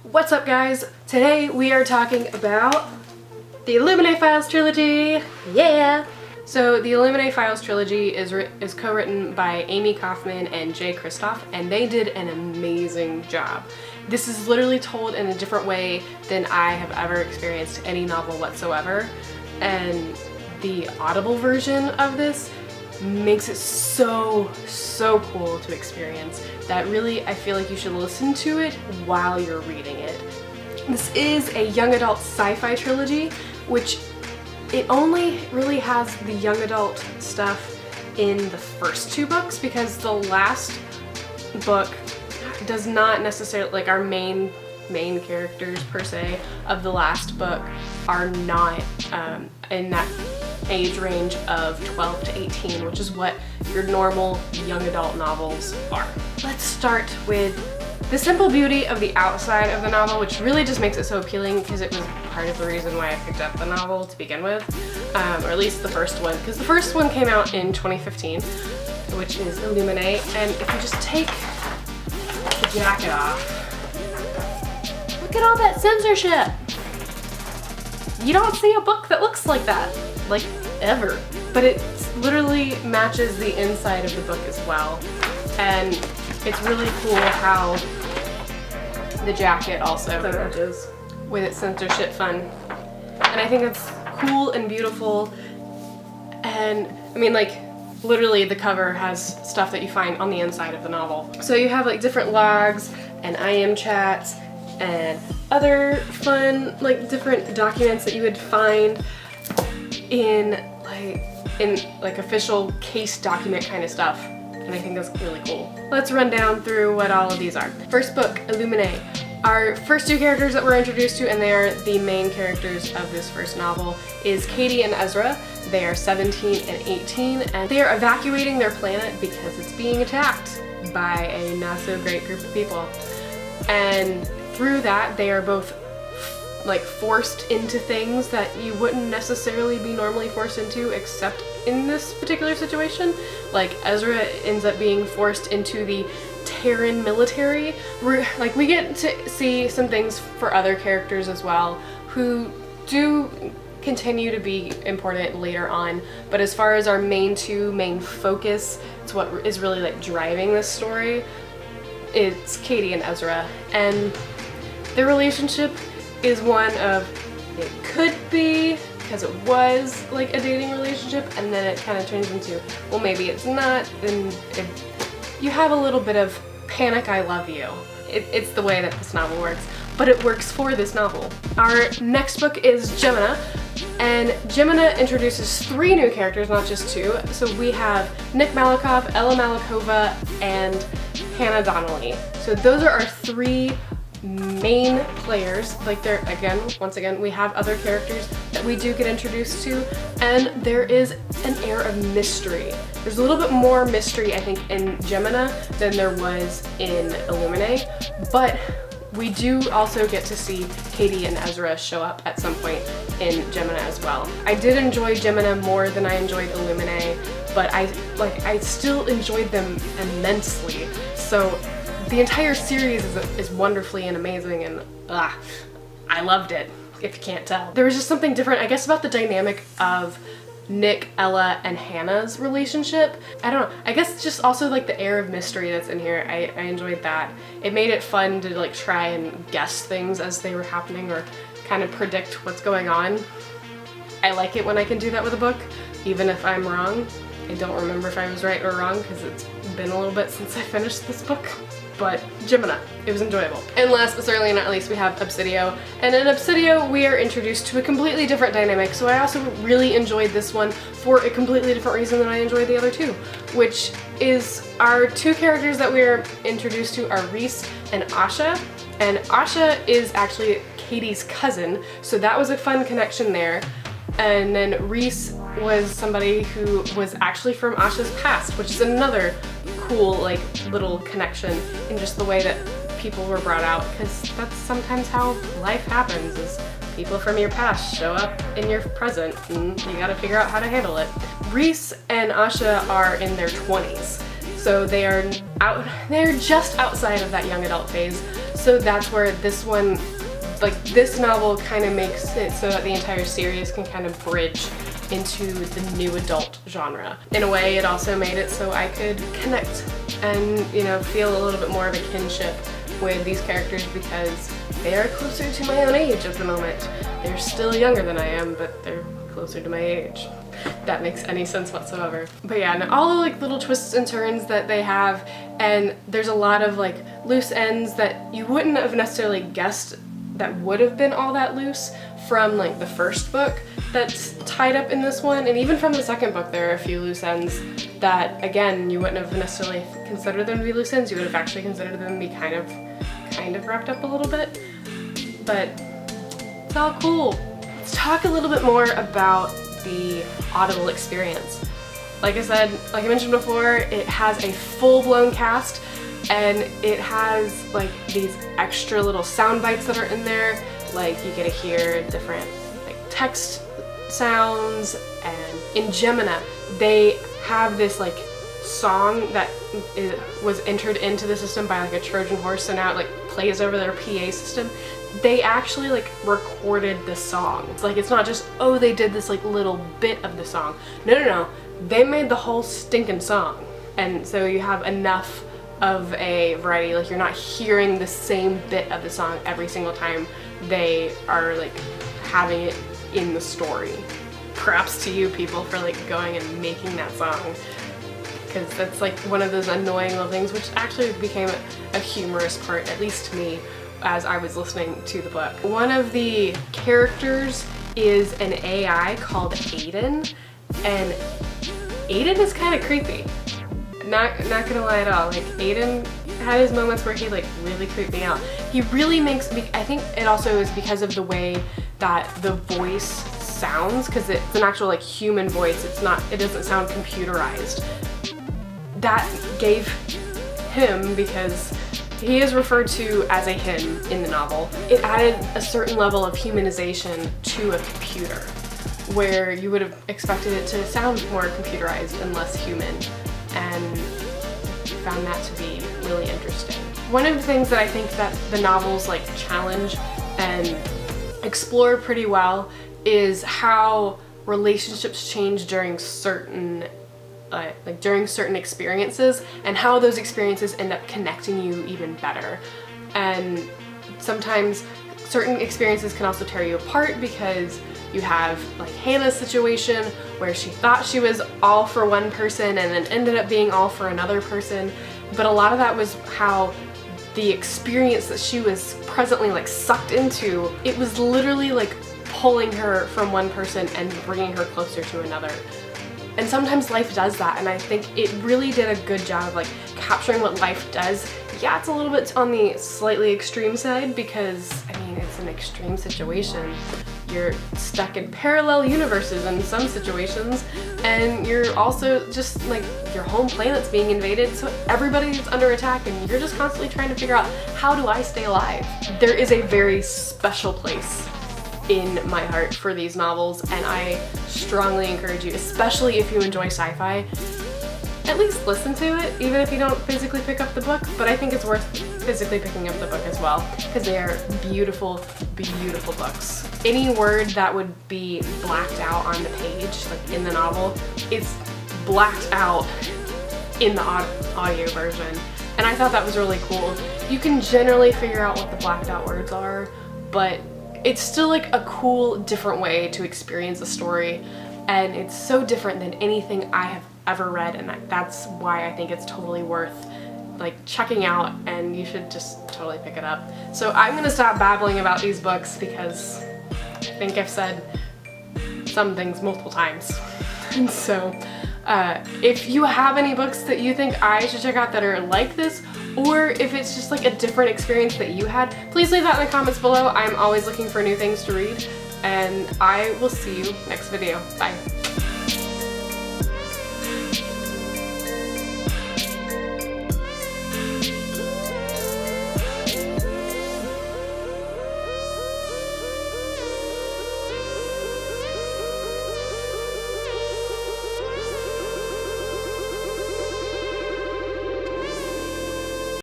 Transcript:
What's up, guys? Today we are talking about the Illuminae Files trilogy. Yeah! So the Illuminae Files trilogy is co-written by Amy Kaufman and Jay Kristoff, and they did an amazing job. This is literally told in a different way than I have ever experienced any novel whatsoever, and the Audible version of this makes it so cool to experience that really I feel like you should listen to it while you're reading it. This is a young adult sci-fi trilogy, which it only really has the young adult stuff in the first two books, because the last book does not necessarily, like, our main characters per se of the last book are not in that age range of 12 to 18, which is what your normal young adult novels are. Let's start with the simple beauty of the outside of the novel, which really just makes it so appealing because it was part of the reason why I picked up the novel to begin with, or at least the first one, because the first one came out in 2015, which is Illuminae, and if you just take the jacket off, look at all that censorship! You don't see a book that looks like that, like, ever. But it literally matches the inside of the book as well. And it's really cool how the jacket also matches with its censorship fun. And I think it's cool and beautiful. And I mean, like, literally the cover has stuff that you find on the inside of the novel. So you have like different logs and IM chats and other fun, like, different documents that you would find in official case document kind of stuff. And I think that's really cool. Let's run down through what all of these are. First book, Illuminae. Our first two characters that we're introduced to, and they are the main characters of this first novel, is Katie and Ezra. They are 17 and 18, and they are evacuating their planet because it's being attacked by a not so great group of people. And through that, they are both like forced into things that you wouldn't necessarily be normally forced into, except in this particular situation. Like, Ezra ends up being forced into the Terran military. We get to see some things for other characters as well, who do continue to be important later on, but as far as our main focus, it's what is really like driving this story, it's Katie and Ezra. And their relationship is one of, it could be, because it was like a dating relationship, and then it kind of turns into, well, maybe it's not, and you have a little bit of panic I love you. It's the way that this novel works, but it works for this novel. Our next book is Gemina, and Gemina introduces 3 new characters, not just 2. So we have Nick Malakov, Ella Malakova, and Hannah Donnelly. So those are our 3 main players. Like, they're, once again, we have other characters that we do get introduced to, and there is an air of mystery. There's a little bit more mystery, I think, in Gemina than there was in Illuminae, but we do also get to see Katie and Ezra show up at some point in Gemina as well. I did enjoy Gemina more than I enjoyed Illuminae, but I still enjoyed them immensely. So the entire series is wonderfully and amazing, and I loved it, if you can't tell. There was just something different, I guess, about the dynamic of Nick, Ella, and Hannah's relationship. I don't know, I guess just also like the air of mystery that's in here. I enjoyed that. It made it fun to like try and guess things as they were happening, or kind of predict what's going on. I like it when I can do that with a book, even if I'm wrong. I don't remember if I was right or wrong because it's been a little bit since I finished this book. But Gemina, it was enjoyable. And last but certainly not least, we have Obsidio. And in Obsidio, we are introduced to a completely different dynamic, so I also really enjoyed this one for a completely different reason than I enjoyed the other 2, which is our 2 characters that we are introduced to are Reese and Asha. And Asha is actually Katie's cousin, so that was a fun connection there. And then Reese was somebody who was actually from Asha's past, which is another cool, like, little connection in just the way that people were brought out, because that's sometimes how life happens, is people from your past show up in your present and you gotta figure out how to handle it. Reese and Asha are in their 20s, so they're just outside of that young adult phase. So that's where this one, like this novel kind of makes it so that the entire series can kind of bridge into the new adult genre. In a way, it also made it so I could connect and, you know, feel a little bit more of a kinship with these characters because they are closer to my own age at the moment. They're still younger than I am, but they're closer to my age. If that makes any sense whatsoever. But yeah, and all the like little twists and turns that they have, and there's a lot of like loose ends that you wouldn't have necessarily guessed that would have been all that loose from like the first book that's tied up in this one, and even from the second book there are a few loose ends that again you wouldn't have necessarily considered them to be loose ends. You would have actually considered them to be kind of wrapped up a little bit, but it's all cool. Let's talk a little bit more about the Audible experience. Like I said, like I mentioned before, it has a full-blown cast, and it has like these extra little sound bites that are in there. Like you get to hear different like text sounds, and in Gemini they have this like song that was entered into the system by like a Trojan horse, so now it like plays over their PA system. They actually like recorded the song. It's like, it's not just, oh, they did this like little bit of the song. No, they made the whole stinking song. And so you have enough of a variety, like you're not hearing the same bit of the song every single time they are like having it in the story. Props to you people for like going and making that song, because that's like one of those annoying little things which actually became a humorous part, at least to me, as I was listening to the book. One of the characters is an AI called Aiden, and Aiden is kind of creepy. Not gonna lie at all. Like Aiden had his moments where he like really creeped me out. He really makes me, I think it also is because of the way that the voice sounds, because it's an actual like human voice. It doesn't sound computerized. That gave him, because he is referred to as a him in the novel, it added a certain level of humanization to a computer, where you would have expected it to sound more computerized and less human, and found that to be really interesting. One of the things that I think that the novels like challenge and explore pretty well is how relationships change during certain experiences, and how those experiences end up connecting you even better. And sometimes certain experiences can also tear you apart, because you have like Hannah's situation where she thought she was all for one person and then ended up being all for another person, but a lot of that was how the experience that she was presently like sucked into, it was literally like pulling her from one person and bringing her closer to another. And sometimes life does that, and I think it really did a good job of like capturing what life does. Yeah, it's a little bit on the slightly extreme side, because I mean, it's an extreme situation. You're stuck in parallel universes in some situations, and you're also just like, your home planet's being invaded, so everybody's under attack, and you're just constantly trying to figure out, how do I stay alive? There is a very special place in my heart for these novels, and I strongly encourage you, especially if you enjoy sci-fi, at least listen to it, even if you don't physically pick up the book. But I think it's worth physically picking up the book as well, because they are beautiful, beautiful books. Any word that would be blacked out on the page, like in the novel, it's blacked out in the audio version. And I thought that was really cool. You can generally figure out what the blacked out words are, but it's still like a cool, different way to experience a story, and it's so different than anything I have ever read, and that's why I think it's totally worth like checking out, and you should just totally pick it up. So I'm gonna stop babbling about these books, because I think I've said some things multiple times. And so if you have any books that you think I should check out that are like this, or if it's just like a different experience that you had, please leave that in the comments below. I'm always looking for new things to read, and I will see you next video. Bye.